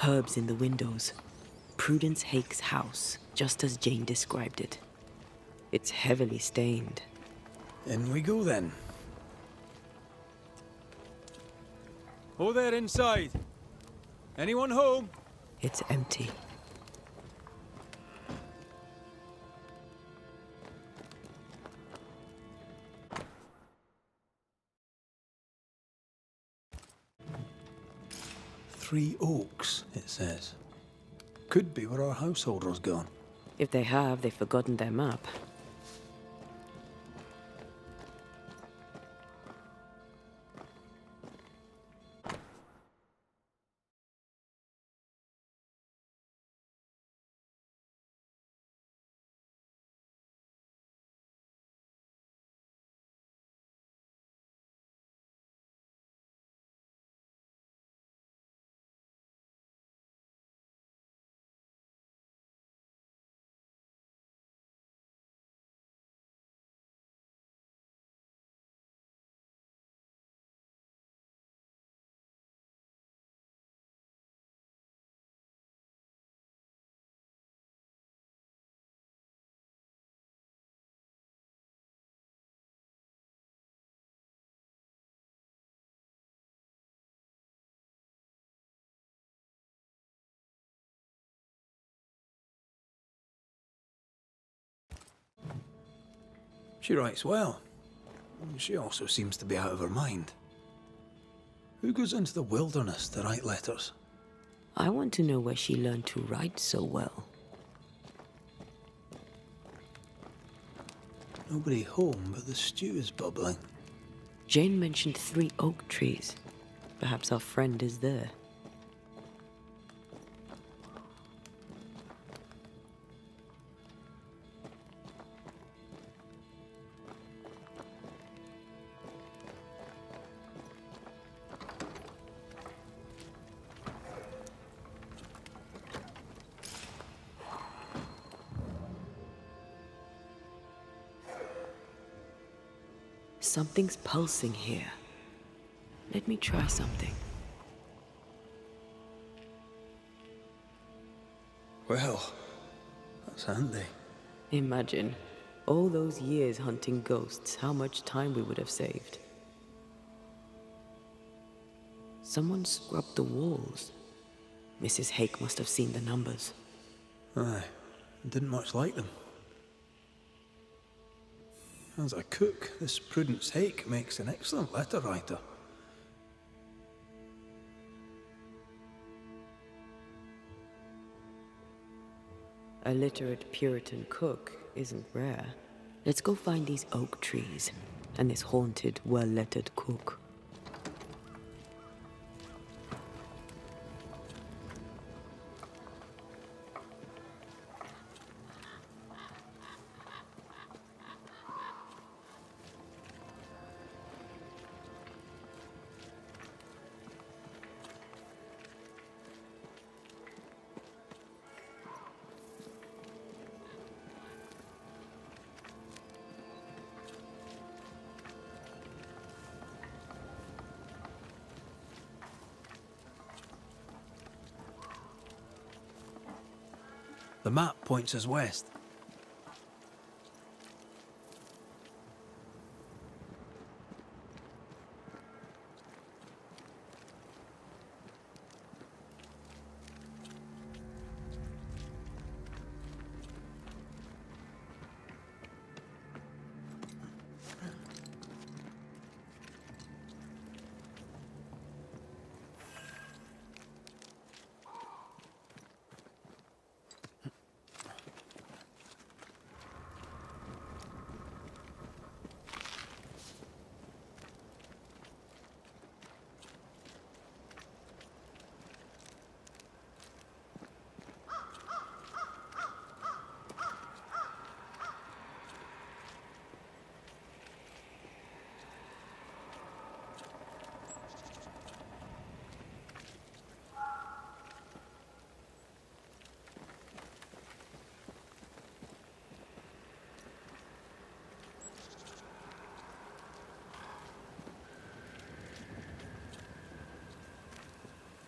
Herbs in the windows. Prudence Hake's house, just as Jane described it. It's heavily stained. In we go then. Oh there inside. Anyone home? It's empty. Three Oaks, it says. Could be where our householder's gone. If they have, they've forgotten their map. She writes well. She also seems to be out of her mind. Who goes into the wilderness to write letters? I want to know where she learned to write so well. Nobody home, but the stew is bubbling. Jane mentioned 3 oak trees. Perhaps our friend is there. Something's pulsing here. Let me try something. Well, that's handy. Imagine, all those years hunting ghosts, how much time we would have saved. Someone scrubbed the walls. Mrs. Hake must have seen the numbers. Aye, didn't much like them. As a cook, this Prudence Hake makes an excellent letter writer. A literate Puritan cook isn't rare. Let's go find these oak trees and this haunted, well-lettered cook. The map points us west.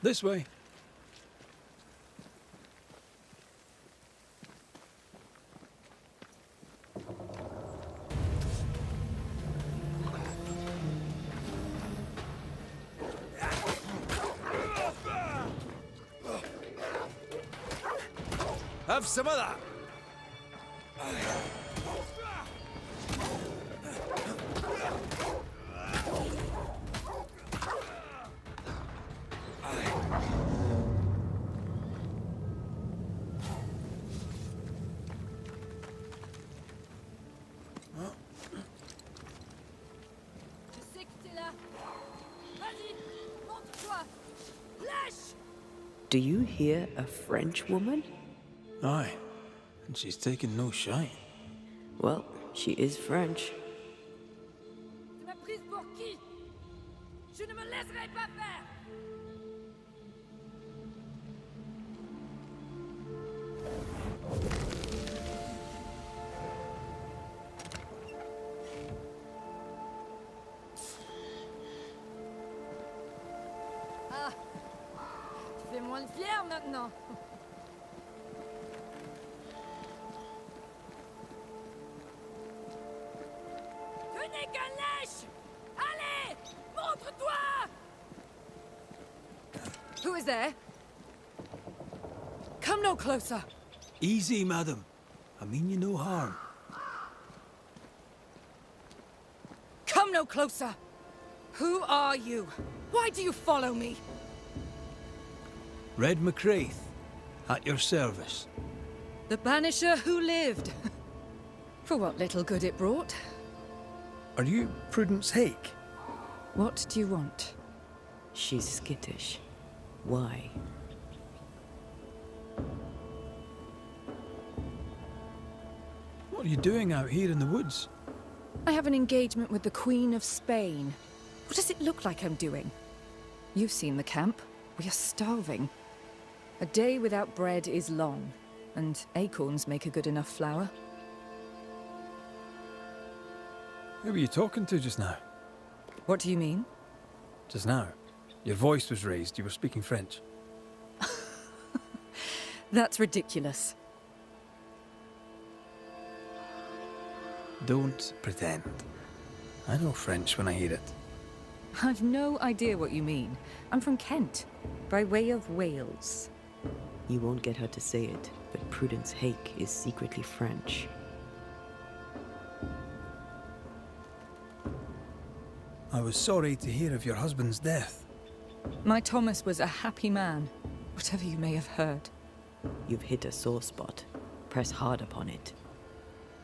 This way. Have some of that. Je sais que t'es là. Vas-y, montre-toi. Lâche! Do you hear a French woman? Aye, and she's taken no shine. Well, she is French. Tu m'as prise pour qui? Je ne me laisserai pas faire! Ah! Tu fais moins le fier maintenant! Tu n'es qu'un lèche! Allez! Montre-toi! Who is there? Come no closer! Easy, madam. I mean you no harm. Come no closer! Who are you? Why do you follow me? Red McCraith, at your service. The Banisher who lived. For what little good it brought. Are you Prudence Hake? What do you want? She's skittish. Why? What are you doing out here in the woods? I have an engagement with the Queen of Spain. What does it look like I'm doing? You've seen the camp. We are starving. A day without bread is long, and acorns make a good enough flour. Who were you talking to just now? What do you mean? Just now. Your voice was raised. You were speaking French. That's ridiculous. Don't pretend. I know French when I hear it. I've no idea what you mean. I'm from Kent, by way of Wales. You won't get her to say it, but Prudence Hake is secretly French. I was sorry to hear of your husband's death. My Thomas was a happy man, whatever you may have heard. You've hit a sore spot. Press hard upon it.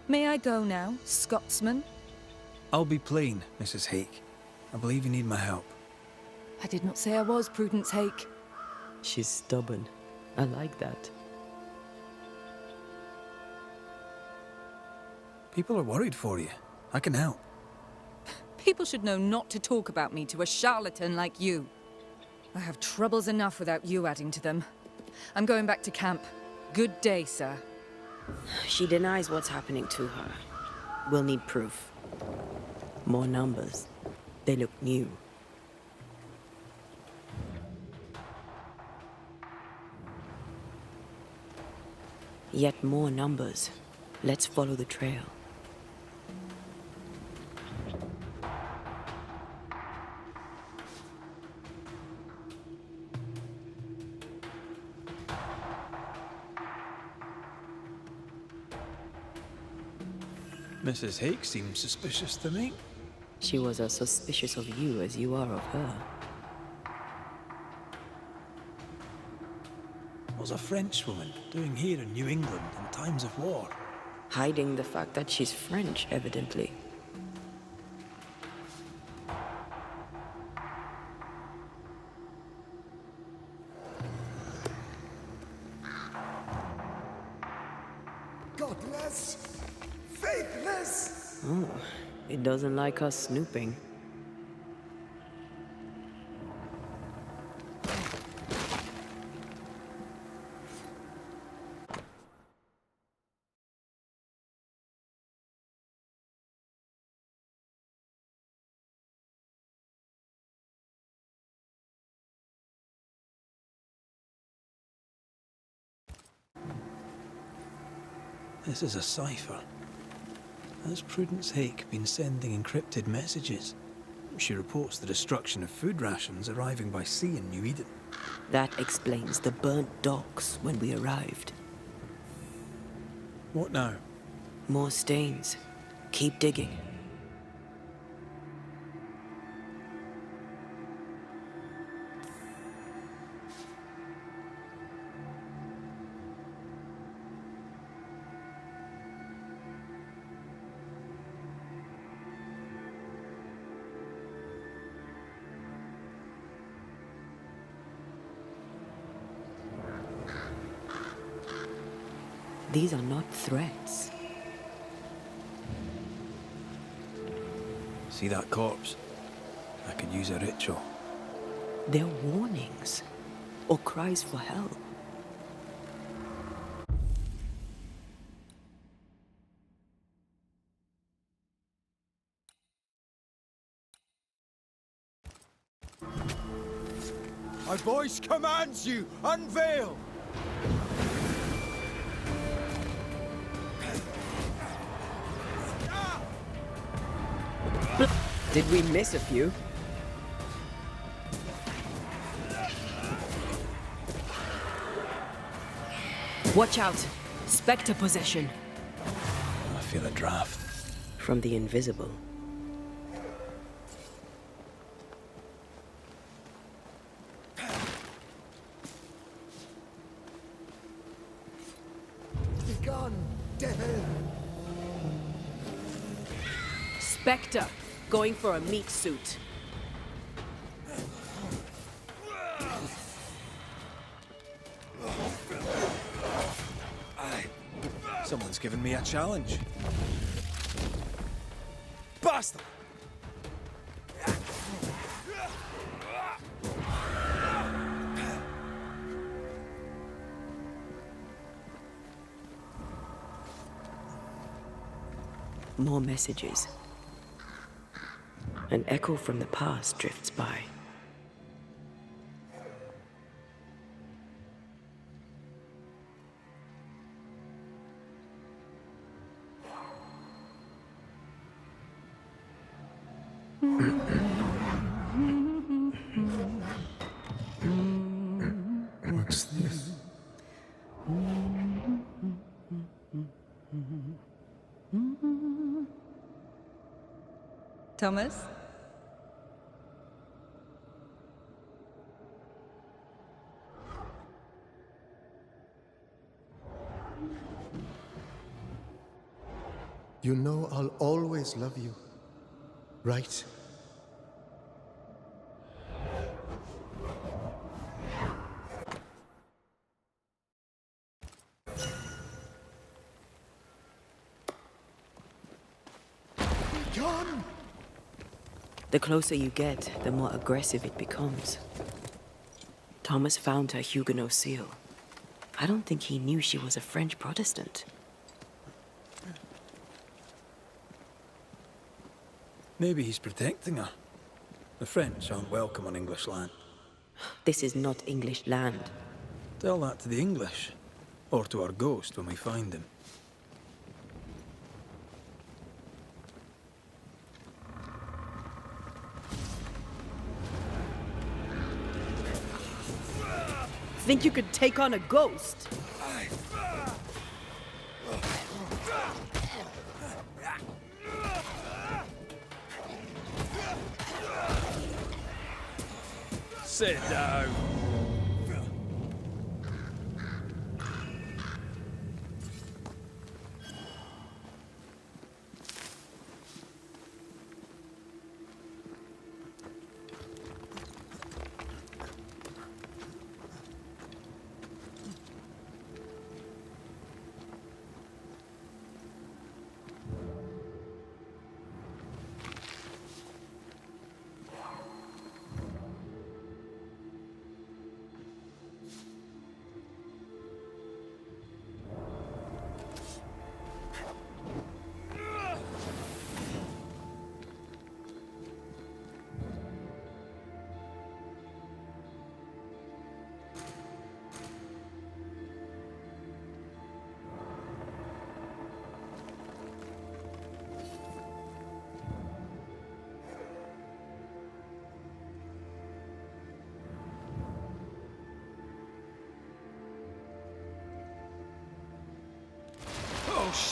May I go now, Scotsman? I'll be plain, Mrs. Hake. I believe you need my help. I did not say I was Prudence Hake. She's stubborn. I like that. People are worried for you. I can help. People should know not to talk about me to a charlatan like you. I have troubles enough without you adding to them. I'm going back to camp. Good day, sir. She denies what's happening to her. We'll need proof. More numbers. They look new. Yet more numbers. Let's follow the trail. Mrs. Hake seems suspicious to me. She was as suspicious of you as you are of her. What's a French woman doing here in New England in times of war? Hiding the fact that she's French, evidently. Godless! Faithless! Oh, it doesn't like us snooping. This is a cipher. Has Prudence Hake been sending encrypted messages? She reports the destruction of food rations arriving by sea in New Eden. That explains the burnt docks when we arrived. What now? More stains. Keep digging. These are not threats. See that corpse? I could use a ritual. They're warnings. Or cries for help. My voice commands you! Unveil! Did we miss a few? Watch out! Spectre possession. I feel a draft. From the invisible. Begone, devil! Spectre, going for a meat suit. Someone's given me a challenge. Bastard! More messages. An echo from the past drifts by. What's this? Thomas? You know I'll always love you, right? John! The closer you get, the more aggressive it becomes. Thomas found her Huguenot seal. I don't think he knew she was a French Protestant. Maybe he's protecting her. The French aren't welcome on English land. This is not English land. Tell that to the English. Or to our ghost when we find him. Think you could take on a ghost? Sit down.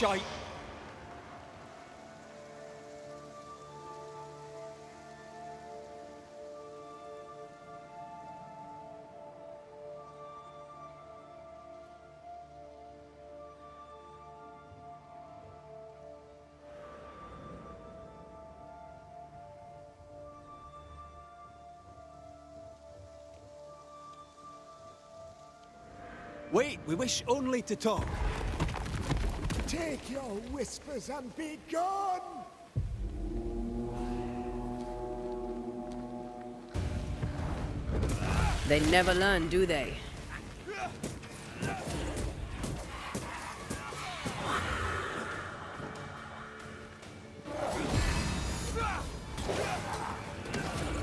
shite. Wait, we wish only to talk. Take your whispers and be gone! They never learn, do they?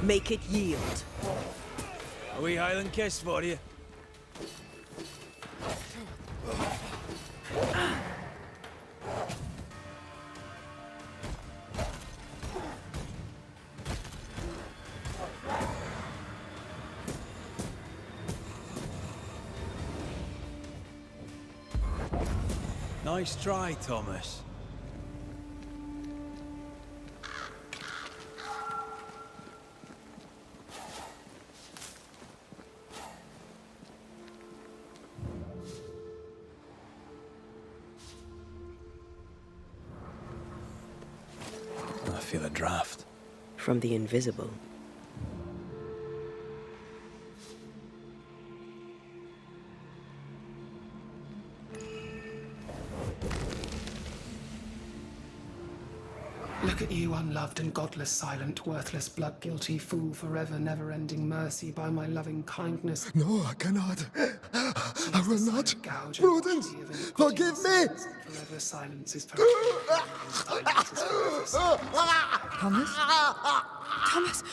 Make it yield. A wee Highland kiss for you. Nice try, Thomas. I feel a draft. From the invisible. Look at you, unloved and godless, silent, worthless, blood-guilty fool, forever never-ending mercy by my loving kindness. No, I cannot. I will not. Gouge Prudence, forgive me! Forever silence is forever. Silence is forever silence. Thomas? Thomas!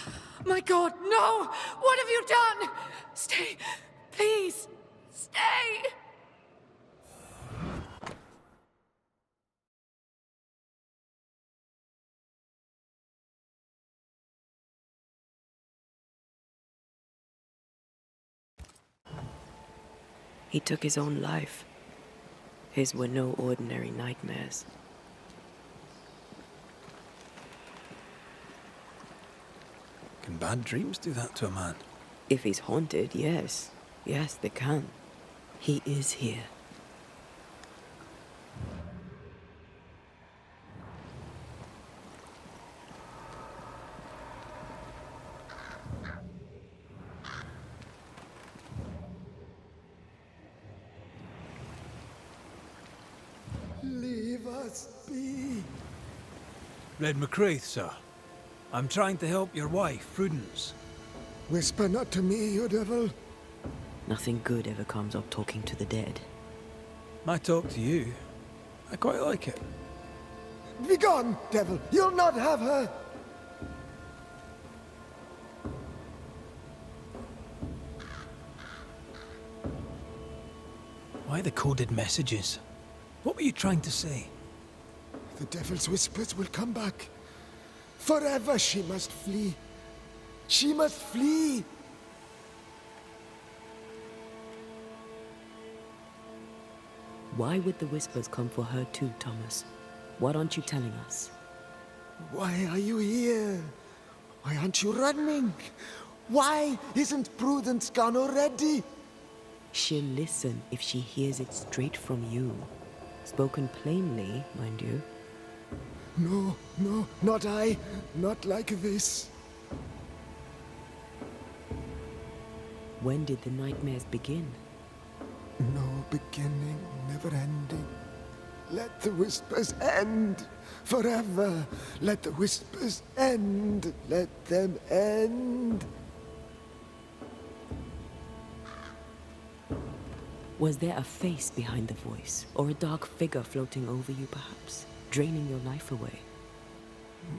My God, no! What have you done? Stay! Please! Stay! He took his own life. His were no ordinary nightmares. Can bad dreams do that to a man? If he's haunted, yes. Yes, they can. He is here. Leave us be. Red McCraith, sir. I'm trying to help your wife, Prudence. Whisper not to me, you devil. Nothing good ever comes of talking to the dead. I talk to you. I quite like it. Be gone, devil. You'll not have her. Why the coded messages? What were you trying to say? The devil's whispers will come back. Forever she must flee. She must flee. Why would the whispers come for her too, Thomas? What aren't you telling us? Why are you here? Why aren't you running? Why isn't Prudence gone already? She'll listen if she hears it straight from you. Spoken plainly, mind you. No, no, not I. Not like this. When did the nightmares begin? No beginning, never ending. Let the whispers end forever. Let the whispers end. Let them end. Was there a face behind the voice, or a dark figure floating over you, perhaps, draining your life away?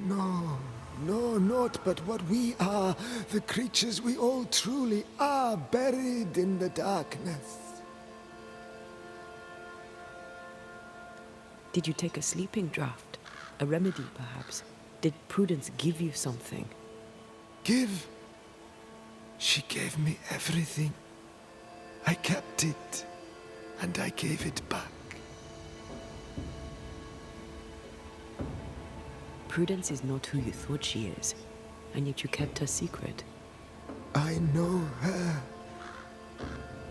No, no, not but what we are, the creatures we all truly are, buried in the darkness. Did you take a sleeping draught? A remedy, perhaps? Did Prudence give you something? Give? She gave me everything. I kept it, and I gave it back. Prudence is not who you thought she is, and yet you kept her secret. I know her.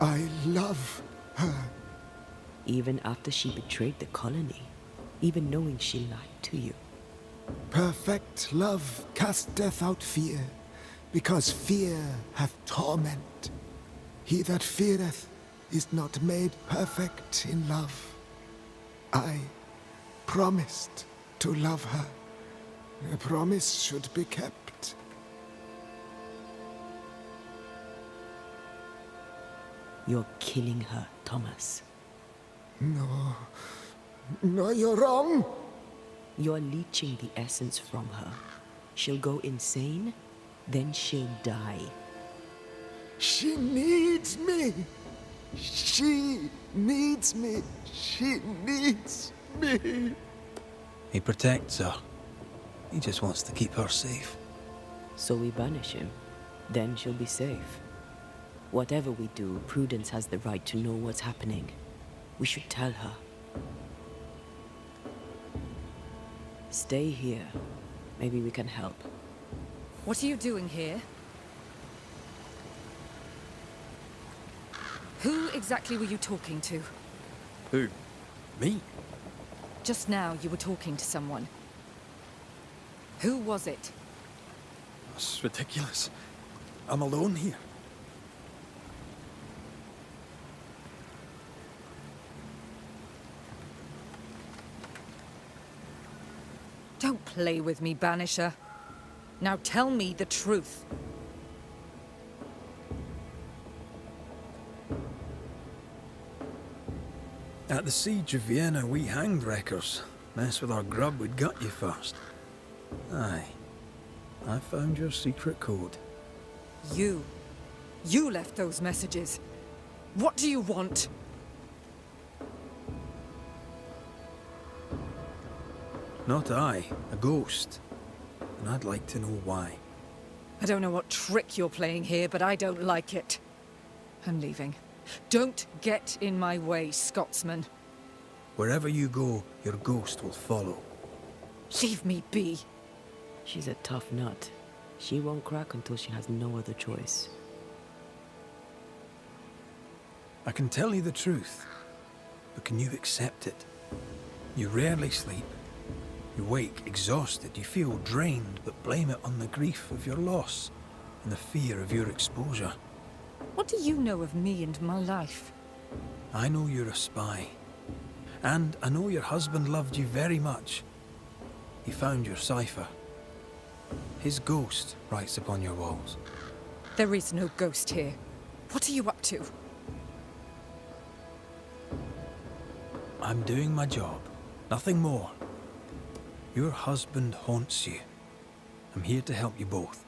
I love her. Even after she betrayed the colony, even knowing she lied to you. Perfect love casteth out fear, because fear hath torment. He that feareth is not made perfect in love. I promised to love her. A promise should be kept. You're killing her, Thomas. No, you're wrong. You're leeching the essence from her. She'll go insane, then she'll die. She needs me. She needs me. She needs me. He protects her. He just wants to keep her safe. So we banish him. Then she'll be safe. Whatever we do, Prudence has the right to know what's happening. We should tell her. Stay here. Maybe we can help. What are you doing here? Who exactly were you talking to? Who? Me? Just now you were talking to someone. Who was it? That's ridiculous. I'm alone here. Don't play with me, Banisher. Now tell me the truth. At the siege of Vienna, we hanged wreckers. Mess with our grub, we'd gut you first. Aye. I found your secret code. You left those messages. What do you want? Not I, a ghost. And I'd like to know why. I don't know what trick you're playing here, but I don't like it. I'm leaving. Don't get in my way, Scotsman. Wherever you go, your ghost will follow. Leave me be. She's a tough nut. She won't crack until she has no other choice. I can tell you the truth, but can you accept it? You rarely sleep. You wake exhausted, you feel drained, but blame it on the grief of your loss and the fear of your exposure. What do you know of me and my life? I know you're a spy. And I know your husband loved you very much. He found your cipher. His ghost writes upon your walls. There is no ghost here. What are you up to? I'm doing my job. Nothing more. Your husband haunts you. I'm here to help you both.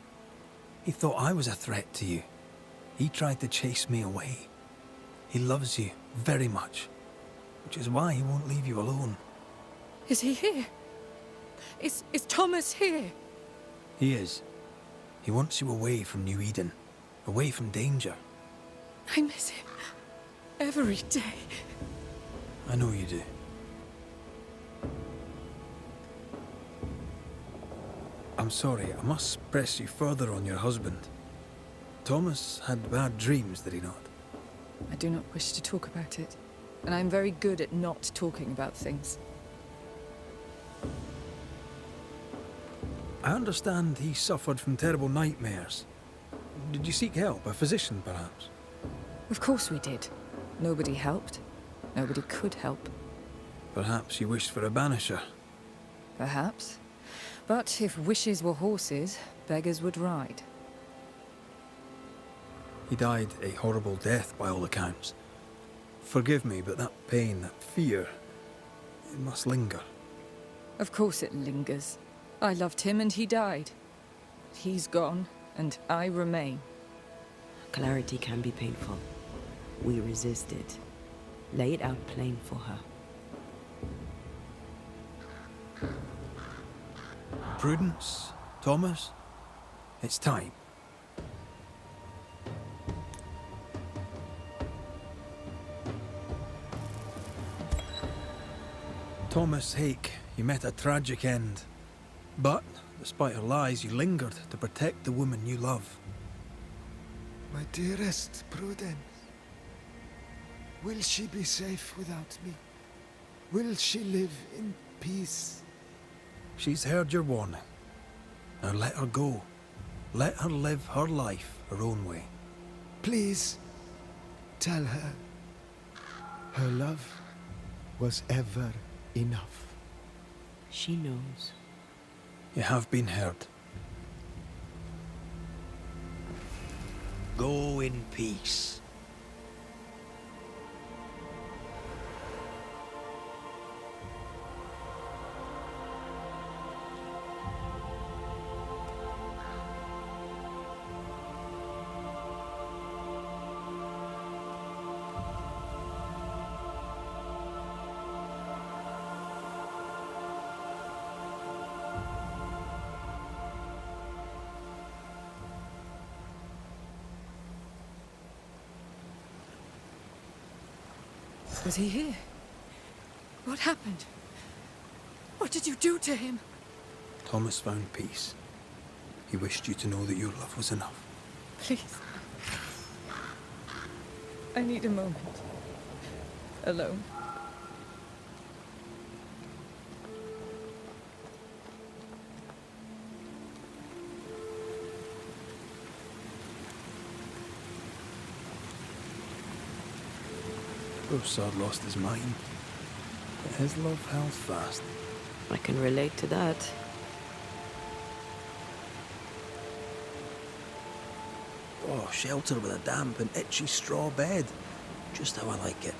He thought I was a threat to you. He tried to chase me away. He loves you very much, which is why he won't leave you alone. Is he here? Is Thomas here? He is. He wants you away from New Eden, away from danger. I miss him every day. I know you do. I'm sorry, I must press you further on your husband. Thomas had bad dreams, did he not? I do not wish to talk about it, and I'm very good at not talking about things. I understand he suffered from terrible nightmares. Did you seek help? A physician, perhaps? Of course we did. Nobody helped. Nobody could help. Perhaps you wished for a banisher. Perhaps. But if wishes were horses, beggars would ride. He died a horrible death by all accounts. Forgive me, but that pain, that fear, it must linger. Of course it lingers. I loved him and he died. He's gone, and I remain. Clarity can be painful. We resist it. Lay it out plain for her. Prudence, Thomas, it's time. Thomas Hake, you met a tragic end. But, despite her lies, you lingered to protect the woman you love. My dearest Prudence, will she be safe without me? Will she live in peace? She's heard your warning. Now let her go. Let her live her life her own way. Please, tell her. Her love was ever enough. She knows. You have been heard. Go in peace. Was he here? What happened? What did you do to him? Thomas found peace. He wished you to know that your love was enough. Please. I need a moment. Alone. Poor sod lost his mind, but his love held fast. I can relate to that. Oh, shelter with a damp and itchy straw bed. Just how I like it.